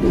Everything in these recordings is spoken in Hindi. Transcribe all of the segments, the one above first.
Hello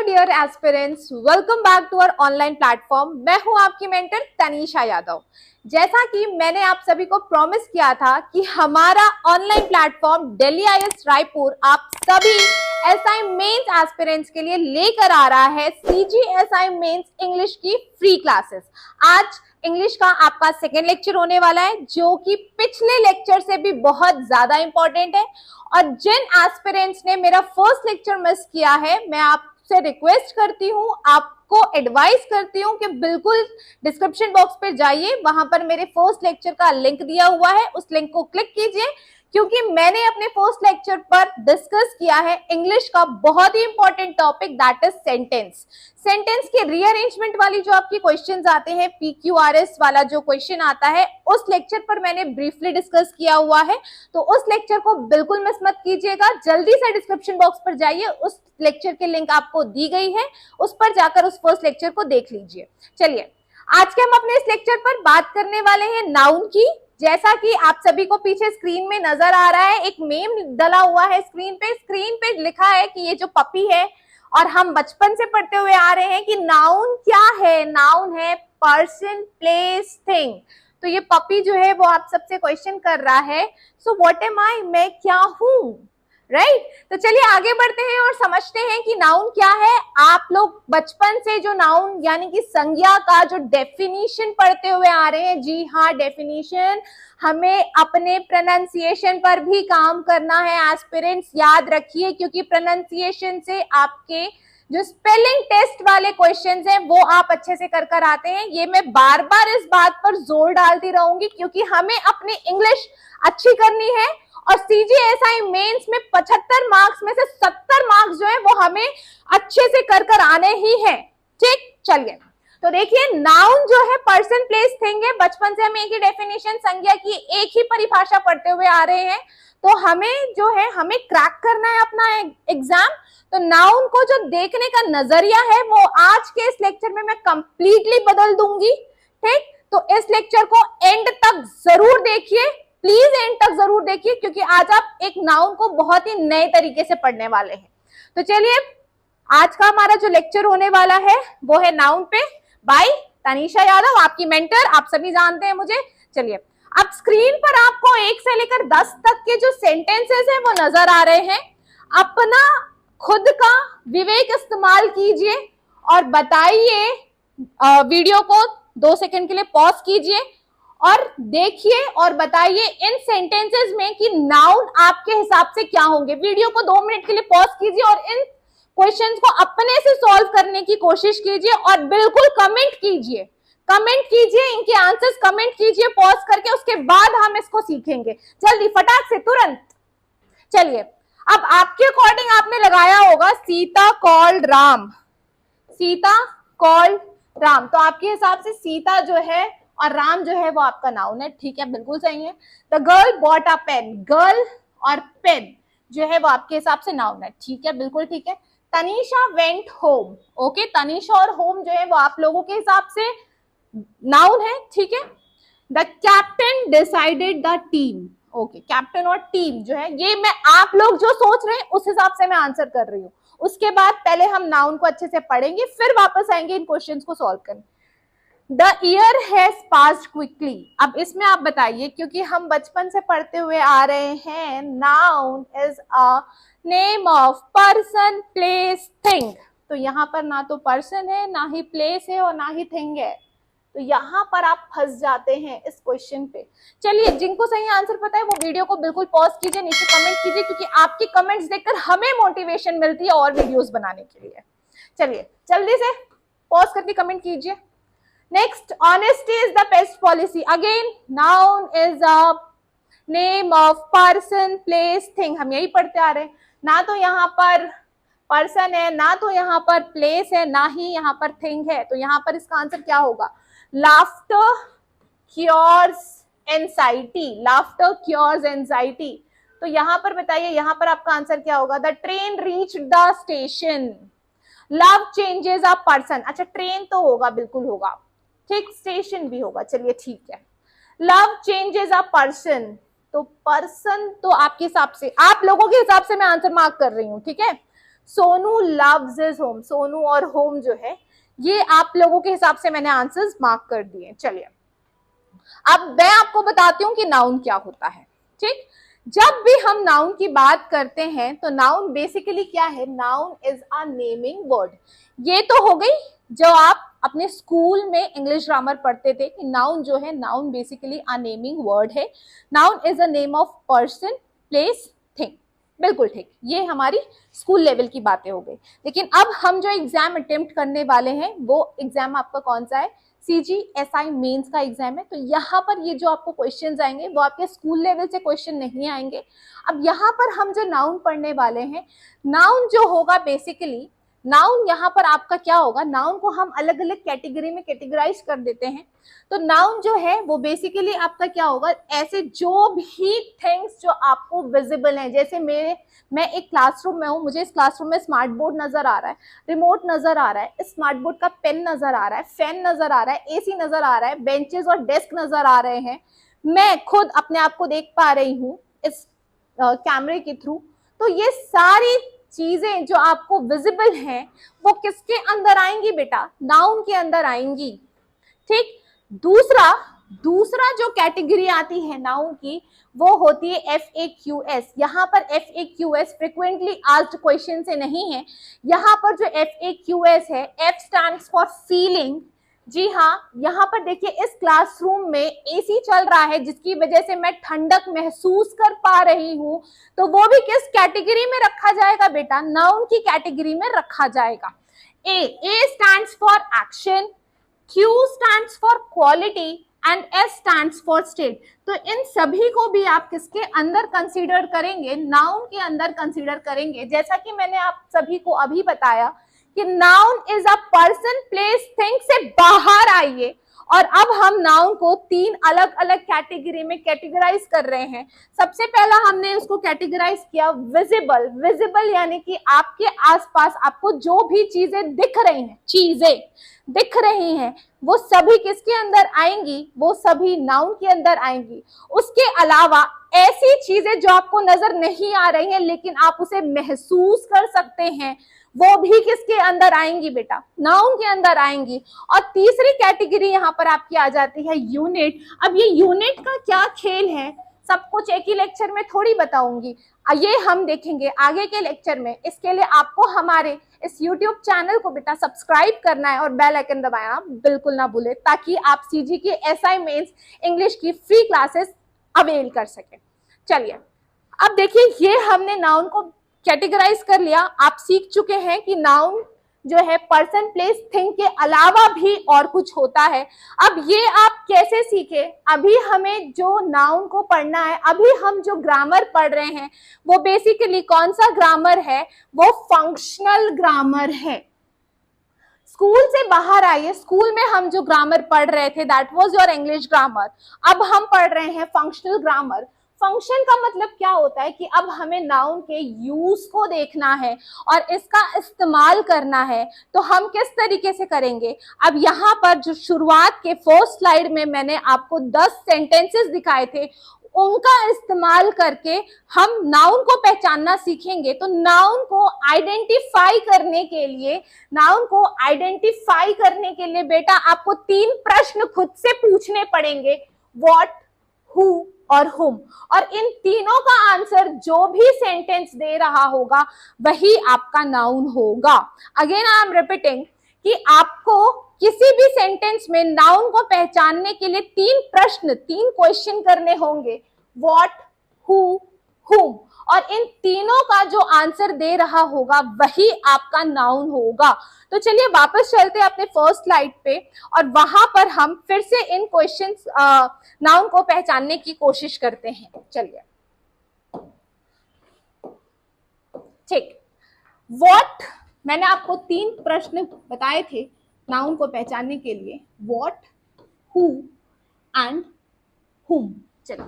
dear aspirants, welcome back to our online platform. मैं हूं आपकी मेंटर तनीषा यादव। जैसा कि मैंने आप सभी को प्रॉमिस किया था कि हमारा online platform Delhi IAS Raipur आप सभी एसआई मेंस एस्पिरेंट्स के लिए लेकर आ रहा है सीजीएसआई मेंस इंग्लिश की फ्री क्लासेस। आज इंग्लिश का आपका सेकेंड लेक्चर होने वाला है, जो कि पिछले लेक्चर से भी बहुत ज्यादा इंपॉर्टेंट है। और जिन एस्पिरेंट्स ने मेरा फर्स्ट लेक्चर मिस किया है, मैं आपसे रिक्वेस्ट करती हूँ, आपको एडवाइस करती हूँ कि बिल्कुल डिस्क्रिप्शन बॉक्स पे जाइए, वहां पर मेरे फर्स्ट लेक्चर का लिंक दिया हुआ है, उस लिंक को क्लिक कीजिए, क्योंकि मैंने अपने फर्स्ट लेक्चर पर डिस्कस किया है इंग्लिश का बहुत ही important topic, that is sentence. Sentence के रीअरेंजमेंट वाली जो आपकी क्वेश्चंस आते हैं, पीक्यूआरएस वाला जो क्वेश्चन आता है, उस लेक्चर पर मैंने ब्रीफली डिस्कस किया हुआ है, तो उस लेक्चर को बिल्कुल मिस मत कीजिएगा। जल्दी से डिस्क्रिप्शन बॉक्स पर जाइए, उस लेक्चर की लिंक आपको दी गई है, उस पर जाकर उस फर्स्ट लेक्चर को देख लीजिए। चलिए, आज के हम अपने इस लेक्चर पर बात करने वाले हैं नाउन की। जैसा कि आप सभी को पीछे स्क्रीन में नजर आ रहा है, एक मेम डला हुआ है स्क्रीन पे लिखा है कि ये जो पपी है, और हम बचपन से पढ़ते हुए आ रहे हैं कि नाउन क्या है, नाउन है पर्सन, प्लेस, थिंग। तो ये पपी जो है वो आप सबसे क्वेश्चन कर रहा है, सो व्हाट एम आई, मैं क्या हूं, राइट? तो चलिए आगे बढ़ते हैं और समझते हैं कि नाउन क्या है। आप लोग बचपन से जो नाउन यानी कि संज्ञा का जो डेफिनेशन पढ़ते हुए आ रहे हैं, जी हाँ, डेफिनेशन, हमें अपने प्रोनाउंसिएशन पर भी काम करना है एस्पिरेंट्स, याद रखिए, क्योंकि प्रोनाउंसिएशन से आपके जो स्पेलिंग टेस्ट वाले क्वेश्चंस हैं वो आप अच्छे से कर आते हैं। ये मैं बार बार इस बात पर जोर डालती रहूंगी, क्योंकि हमें अपनी इंग्लिश अच्छी करनी है, और सीजीएसआई मेंस में 75 मार्क्स में से 70 मार्क्स जो है वो हमें अच्छे से कर आने ही हैं। ठीक, चलिए, तो देखिए, नाउन जो है पर्सन, प्लेस, थिंग है। बचपन से हम एक ही डेफिनेशन, संज्ञा की एक ही परिभाषा पढ़ते हुए आ रहे हैं, तो हमें जो है हमें क्रैक करना है अपना एग्जाम। तो नाउन को जो देखने का नजरिया है वो आज के इस लेक्चर में मैं कंप्लीटली बदल दूंगी। ठीक, तो इस लेक्चर को एंड तक जरूर देखिए, प्लीज एंड तक जरूर देखिए, क्योंकि आज आप एक नाउन को बहुत ही नए तरीके से पढ़ने वाले हैं। तो चलिए, आज का हमारा जो लेक्चर होने वाला है वो है नाउन पे, बाय तनीषा यादव, आपकी मेंटर। आप सभी जानते हैं मुझे। चलिए, अब स्क्रीन पर आपको 1 से लेकर 10 तक के जो सेंटेंसेस हैं वो नजर आ रहे हैं। अपना खुद का विवेक इस्तेमाल कीजिए और बताइए, वीडियो को 2 सेकंड के लिए पॉज कीजिए और देखिए और बताइए इन सेंटेंसेस में कि नाउन आपके हिसाब से क्या होंगे। वीडियो को 2 मिनट के लिए पॉज कीजिए और इन क्वेश्चंस को अपने से सॉल्व करने की कोशिश कीजिए, और बिल्कुल कमेंट कीजिए, इनके आंसर्स कमेंट कीजिए पॉज करके, उसके बाद हम इसको सीखेंगे। जल्दी, फटाक से, तुरंत। चलिए, अब आपके अकॉर्डिंग आपने लगाया होगा सीता कॉल्ड राम, सीता कॉल्ड राम, तो आपके हिसाब से सीता जो है और राम जो है वो आपका नाउन है। ठीक है, बिल्कुल सही है। The girl bought a pen, girl और पेन जो है वो आपके हिसाब से नाउन है। ठीक है, बिल्कुल ठीक है। Tanisha went home, okay, Tanisha और होम जो है वो आप लोगों के हिसाब से नाउन है। ठीक है। The captain decided the team, okay, captain और टीम जो है, ये मैं आप लोग जो सोच रहे हैं उस हिसाब से मैं आंसर कर रही हूँ। उसके बाद पहले हम नाउन को अच्छे से पढ़ेंगे, फिर वापस आएंगे इन क्वेश्चंस को सॉल्व करने। The year has passed quickly, अब इसमें आप बताइए, क्योंकि हम बचपन से पढ़ते हुए आ रहे हैं, noun is a name of person, place, thing. तो यहाँ पर ना तो पर्सन है, ना ही प्लेस है, और ना ही थिंग है, तो यहाँ पर आप फंस जाते हैं इस क्वेश्चन पे। चलिए, जिनको सही आंसर पता है वो वीडियो को बिल्कुल पॉज कीजिए, नीचे कमेंट कीजिए, क्योंकि आपकी कमेंट्स देखकर हमें मोटिवेशन मिलती है और वीडियोस बनाने के लिए। चलिए, जल्दी से पॉज करके कमेंट कीजिए। Next, honesty is the best policy, again noun is a name of person, place, thing, हम यही पढ़ते आ रहे हैं। ना तो यहाँ पर पर्सन है, ना तो यहाँ पर प्लेस है, ना ही यहाँ पर थिंग है, तो यहाँ पर इसका आंसर क्या होगा? Laughter cures anxiety, laughter cures anxiety, तो यहाँ पर बताइए, यहाँ पर आपका आंसर क्या होगा? The train reach the station. Love changes a person, अच्छा ट्रेन तो होगा, बिल्कुल होगा, ठीक, स्टेशन भी होगा, चलिए ठीक है। लव चेंजेस अ पर्सन, तो पर्सन तो आपके हिसाब से, आप लोगों के हिसाब से मैं आंसर मार्क कर रही हूं, ठीक है। Sonu loves his home, Sonu और होम जो है ये आप लोगों के हिसाब से मैंने आंसर्स मार्क कर दिए। चलिए अब मैं आपको बताती हूं कि नाउन क्या होता है, ठीक। जब भी हम नाउन की बात करते हैं तो नाउन बेसिकली क्या है? Noun is a naming word. ये तो हो गई जो आप अपने स्कूल में इंग्लिश ग्रामर पढ़ते थे कि नाउन जो है, noun basically a naming word है। Noun is a name of person, place, thing, बिल्कुल ठीक, ये हमारी स्कूल लेवल की बातें हो गई। लेकिन अब हम जो एग्जाम अटेम्प्ट करने वाले हैं वो एग्जाम आपका कौन सा है? CGSI मेंस का एग्जाम है। तो यहाँ पर ये जो आपको क्वेश्चंस आएंगे वो आपके स्कूल लेवल से क्वेश्चन नहीं आएंगे। अब यहाँ पर हम जो नाउन पढ़ने वाले हैं, नाउन जो होगा बेसिकली, नाउन यहाँ पर आपका क्या होगा? नाउन को हम अलग अलग कैटेगरी में कैटेगराइज कर देते हैं। तो नाउन जो है वो बेसिकली आपका क्या होगा? ऐसे जो भी थिंग्स जो आपको विजिबल हैं, जैसे मैं एक क्लासरूम में हूँ, मुझे इस क्लासरूम में स्मार्ट बोर्ड नजर आ रहा है, रिमोट नजर आ रहा है, स्मार्ट बोर्ड का पेन नजर आ रहा है, फैन नजर आ रहा है, AC नजर आ रहा है, बेंचेस और डेस्क नजर आ रहे हैं, मैं खुद अपने आप को देख पा रही हूँ इस कैमरे के थ्रू। तो ये सारी चीजें जो आपको विजिबल हैं वो किसके अंदर आएंगी बेटा? नाउन के अंदर आएंगी, ठीक। दूसरा जो कैटेगरी आती है नाउन की वो होती है FAQS। यहाँ पर FAQS फ्रिक्वेंटली आस्क्ड क्वेश्चन से नहीं है। यहाँ पर जो FAQS है, F स्टैंड्स फॉर फीलिंग। जी हाँ, यहाँ पर देखिए इस क्लासरूम में AC चल रहा है जिसकी वजह से मैं ठंडक महसूस कर पा रही हूँ, तो वो भी किस कैटेगरी में रखा जाएगा बेटा? नाउन की कैटेगरी में रखा जाएगा। A stands for action, Q stands for quality and S stands for state। तो इन सभी को भी आप किसके अंदर कंसीडर करेंगे? नाउन के अंदर कंसीडर करेंगे। जैसा कि मैंने आप सभी को अभी बताया कि noun is a person, place, thing से बाहर आइए। और अब हम नाउन को 3 अलग अलग कैटेगरी में कैटेगराइज कर रहे हैं। सबसे पहला हमने उसको कैटेगराइज किया विजिबल। विजिबल यानी कि आपके आसपास आपको जो भी चीजें दिख रही हैं, चीजें दिख रही हैं, वो सभी किसके अंदर आएंगी? वो सभी नाउन के अंदर आएंगी। उसके अलावा ऐसी चीजें जो आपको नजर नहीं आ रही हैं लेकिन आप उसे महसूस कर सकते हैं, वो भी किसके अंदर आएंगी बेटा? नाउन के अंदर आएंगी। और तीसरी कैटेगरी यहाँ पर आपकी आ जाती है यूनिट। अब ये यूनिट का क्या खेल है, सब कुछ एक ही लेक्चर में थोड़ी बताऊंगी, ये हम देखेंगे आगे के लेक्चर में। इसके लिए आपको हमारे इस YouTube चैनल को बेटा सब्सक्राइब करना है और बेल आइकन दबाना बिल्कुल ना भूले, ताकि आप CGSI मेंस इंग्लिश की फ्री क्लासेस अवेल कर सकें। चलिए अब देखिए, ये हमने नाउन को कैटेगराइज कर लिया। आप सीख चुके हैं कि नाउन जो है पर्सन, प्लेस, थिंग के अलावा भी और कुछ होता है। अब ये आप कैसे सीखे? अभी हमें जो नाउन को पढ़ना है, अभी हम जो ग्रामर पढ़ रहे हैं वो बेसिकली कौन सा ग्रामर है? वो फंक्शनल ग्रामर है। स्कूल से बाहर आइए, स्कूल में हम जो ग्रामर पढ़ रहे थे that was your English grammar, अब हम पढ़ रहे हैं फंक्शनल ग्रामर। फंक्शन का मतलब क्या होता है कि अब हमें नाउन के यूज को देखना है और इसका इस्तेमाल करना है। तो हम किस तरीके से करेंगे? अब यहाँ पर जो शुरुआत के फर्स्ट स्लाइड में मैंने आपको 10 सेंटेंसेस दिखाए थे, उनका इस्तेमाल करके हम नाउन को पहचानना सीखेंगे। तो नाउन को आइडेंटिफाई करने के लिए बेटा आपको 3 प्रश्न खुद से पूछने पड़ेंगे, व्हाट, हु और हुम। और इन तीनों का आंसर जो भी सेंटेंस दे रहा होगा वही आपका नाउन होगा। अगेन आई एम रिपीटिंग कि आपको किसी भी सेंटेंस में नाउन को पहचानने के लिए 3 प्रश्न, 3 क्वेश्चन करने होंगे, व्हाट, हु, हुम। और इन तीनों का जो आंसर दे रहा होगा वही आपका नाउन होगा। तो चलिए वापस चलते हैं अपने फर्स्ट स्लाइड पे और वहां पर हम फिर से इन क्वेश्चंस नाउन को पहचानने की कोशिश करते हैं। चलिए ठीक, व्हाट, मैंने आपको 3 प्रश्न बताए थे नाउन को पहचानने के लिए, व्हाट, हु एंड हुम। चलिए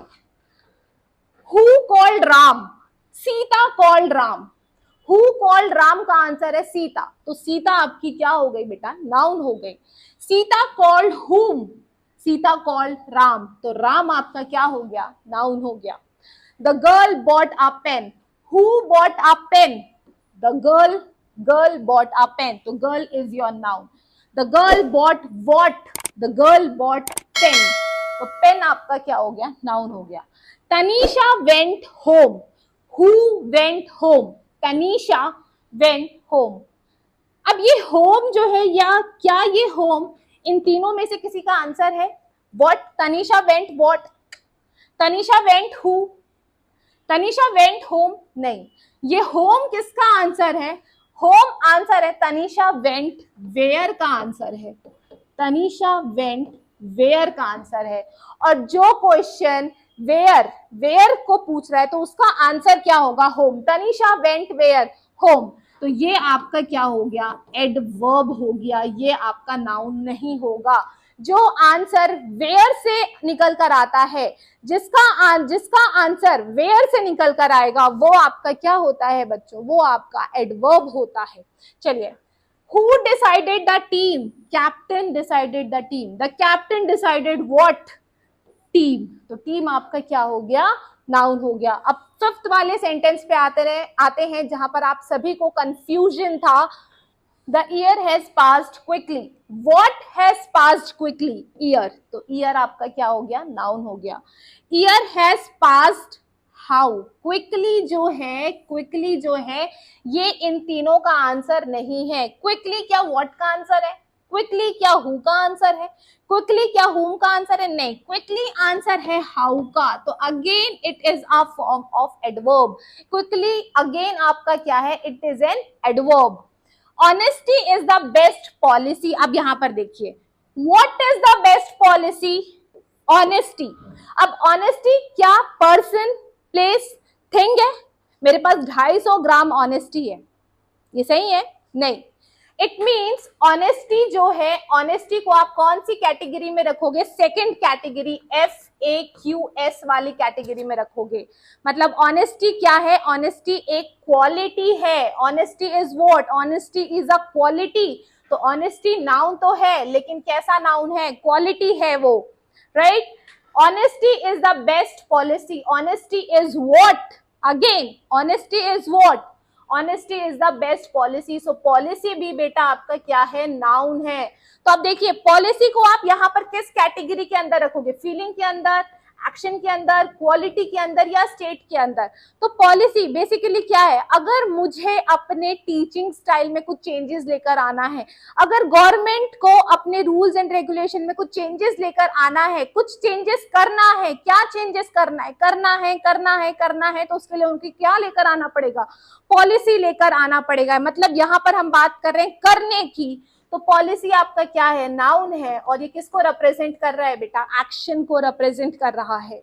who called Ram, Sita called Ram, who called Ram का आंसर है सीता, तो सीता आपकी क्या हो गई बेटा, नाउन हो गई। सीता कॉल्ड हुम, सीता कॉल्ड राम, तो राम आपका क्या हो गया, नाउन हो गया। The girl bought a pen, who bought a pen, the girl bought a pen, तो girl is your noun. The girl bought what, the girl bought pen, तो पेन आपका क्या हो गया, नाउन हो गया। Tanisha went home, who went home, Tanisha went home. अब ये होम जो है, या क्या ये होम इन तीनों में से किसी का आंसर है? What, Tanisha went what, Tanisha went who, Tanisha went home, नहीं। ये होम किसका आंसर है? होम आंसर है तनीषा वेंट वेयर का आंसर है, तनीषा वेंट वेयर का आंसर है। और जो क्वेश्चन वेयर, वेयर को पूछ रहा है तो उसका आंसर क्या होगा, home. Tanisha went where, home, तो ये आपका क्या हो गया, एडवर्ब हो गया, ये आपका नाउन नहीं होगा। जो आंसर वेयर से निकल कर आता है, जिसका आंसर वेयर से निकल कर आएगा, वो आपका क्या होता है बच्चों, वो आपका एडवर्ब होता है। चलिए, who decided the team, captain decided the team, the captain decided what, team, तो टीम आपका क्या हो गया, नाउन हो गया। अब फिफ्थ वाले सेंटेंस पे आते हैं जहां पर आप सभी को कंफ्यूजन था। The year has passed quickly, what has passed quickly, year, तो ईयर आपका क्या हो गया, नाउन हो गया। Year has passed how, quickly जो है, क्विकली जो है ये इन तीनों का आंसर नहीं है। क्विकली क्या व्हाट का आंसर है, क्विकली क्या हु का आंसर है, क्विकली क्या हुम का आंसर है, नहीं, क्विकली आंसर है हाउ का, तो again it is a form of adverb. Quickly again आपका क्या है, it is an adverb. Honesty is the best policy, अब यहां पर देखिए, what is the best policy, honesty. अब ऑनेस्टी क्या पर्सन, प्लेस, थिंग है? मेरे पास 250 ग्राम ऑनेस्टी है, ये सही है? नहीं। इट मीन्स ऑनेस्टी जो है, ऑनेस्टी को आप कौन सी कैटेगरी में रखोगे, सेकंड कैटेगरी, FAQS वाली कैटेगरी में रखोगे। मतलब ऑनेस्टी क्या है, ऑनेस्टी एक क्वालिटी है। Honesty is what, honesty is a quality, तो ऑनेस्टी नाउन तो है लेकिन कैसा नाउन है, क्वालिटी है वो, right. Honesty is the best policy, honesty is what, again honesty is what, honesty is the best policy. So policy भी बेटा आपका क्या है, नाउन है। तो अब देखिए, पॉलिसी को आप यहाँ पर किस कैटेगरी के अंदर रखोगे, फीलिंग के अंदर, एक्शन के अंदर, क्वालिटी के अंदर या स्टेट के अंदर? तो पॉलिसी बेसिकली क्या है, अगर मुझे अपने टीचिंग स्टाइल में कुछ चेंजेस लेकर आना है, अगर गवर्नमेंट को अपने रूल्स एंड रेगुलेशन में कुछ चेंजेस लेकर आना है, कुछ चेंजेस करना है, क्या चेंजेस करना है, करना है, तो उसके लिए उनकी क्या लेकर आना पड़ेगा, पॉलिसी लेकर आना पड़ेगा। मतलब यहाँ पर हम बात कर रहे हैं करने की, तो पॉलिसी आपका क्या है, नाउन है, और ये किसको रिप्रेजेंट कर रहा है बेटा, एक्शन को रिप्रेजेंट कर रहा है।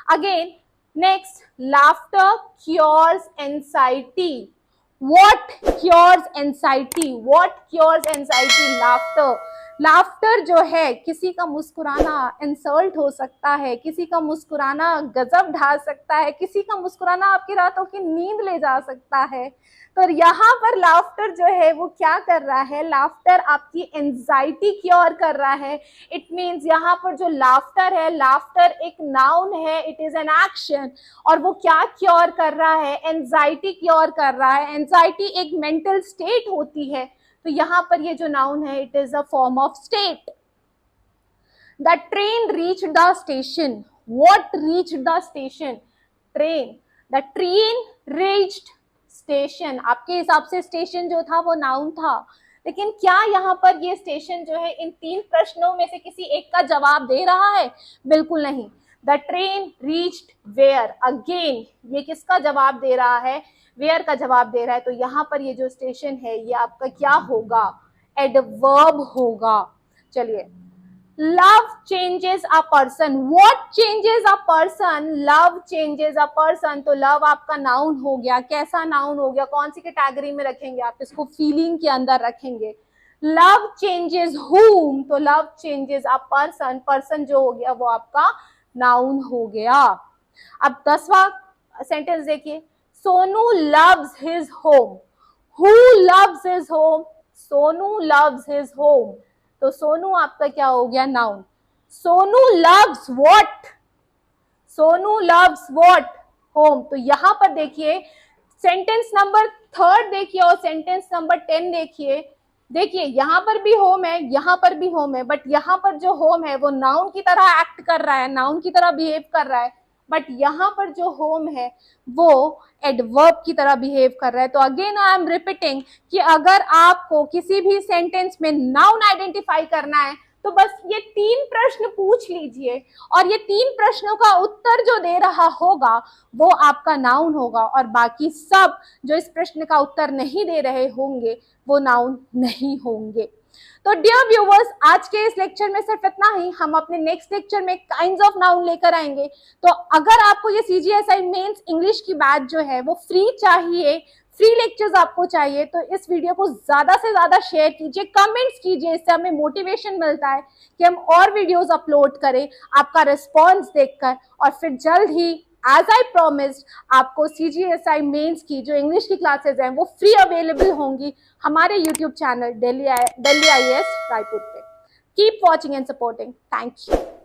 Again next, laughter cures anxiety, what cures anxiety, what cures anxiety, laughter. Laughter जो है, किसी का मुस्कुराना इंसल्ट हो सकता है, किसी का मुस्कुराना गजब ढा सकता है, किसी का मुस्कुराना आपकी रातों की नींद ले जा सकता है। तो यहाँ पर लाफ्टर जो है वो क्या कर रहा है, लाफ्टर आपकी एंजाइटी क्योर कर रहा है। इट मीन्स यहाँ पर जो लाफ्टर है, लाफ्टर एक नाउन है, इट इज एन एक्शन, और वो क्या क्योर कर रहा है, एंजाइटी क्योर कर रहा है। एंजाइटी एक मेंटल स्टेट होती है, तो यहाँ पर ये जो नाउन है, it is a form of state. The train reach the station, what reach the station, train, the train reached station. आपके हिसाब से स्टेशन जो था वो नाउन था, लेकिन क्या यहाँ पर ये स्टेशन जो है इन तीन प्रश्नों में से किसी एक का जवाब दे रहा है? बिल्कुल नहीं। The train reached where, again ये किसका जवाब दे रहा है, वेयर का जवाब दे रहा है। तो यहाँ पर ये जो स्टेशन है ये आपका क्या होगा, एडवर्ब होगा। चलिए, love changes a person, what changes a person, love changes a person, तो लव आपका नाउन हो गया। कैसा नाउन हो गया, कौन सी कैटेगरी में रखेंगे आप इसको, फीलिंग के अंदर रखेंगे। लव चेंजेस whom, तो love changes a person, person जो हो गया वो आपका नाउन हो गया। अब 10वां सेंटेंस देखिए, Sonu loves his home, who loves his home, Sonu loves his home, तो सोनू आपका क्या हो गया, noun. Sonu loves what, Sonu loves what, home. तो यहां पर देखिए सेंटेंस नंबर 3 देखिए और सेंटेंस नंबर 10 देखिए, देखिए यहां पर भी होम है, यहां पर भी होम है, बट यहां पर जो होम है वो नाउन की तरह एक्ट कर रहा है, नाउन की तरह बिहेव कर रहा है, बट यहां पर जो होम है वो एडवर्ब की तरह बिहेव कर रहा है। तो अगेन आई एम रिपीटिंग कि अगर आपको किसी भी सेंटेंस में नाउन आइडेंटिफाई करना है तो बस ये 3 प्रश्न पूछ लीजिए और ये 3 प्रश्नों का उत्तर जो दे रहा होगा वो आपका नाउन होगा, और बाकी सब जो इस प्रश्न का उत्तर नहीं दे रहे होंगे वो नाउन नहीं होंगे। तो डियर व्यूवर्स, आज के इस लेक्चर में सिर्फ इतना ही। हम अपने नेक्स्ट लेक्चर में काइंड्स ऑफ नाउन लेकर आएंगे। तो अगर आपको ये CGSI मेंस इंग्लिश की बैच जो है वो फ्री चाहिए, फ्री लेक्चर्स आपको चाहिए, तो इस वीडियो को ज्यादा से ज्यादा शेयर कीजिए, कमेंट्स कीजिए, इससे हमें मोटिवेशन मिलता है कि हम और वीडियोस अपलोड करें आपका रिस्पॉन्स देखकर। और फिर जल्द ही एज आई प्रोमिस्ड आपको CGSI मेंस की जो इंग्लिश की क्लासेस हैं वो फ्री अवेलेबल होंगी हमारे YouTube channel Delhi IAS Raipur पे। Keep watching and supporting. Thank you.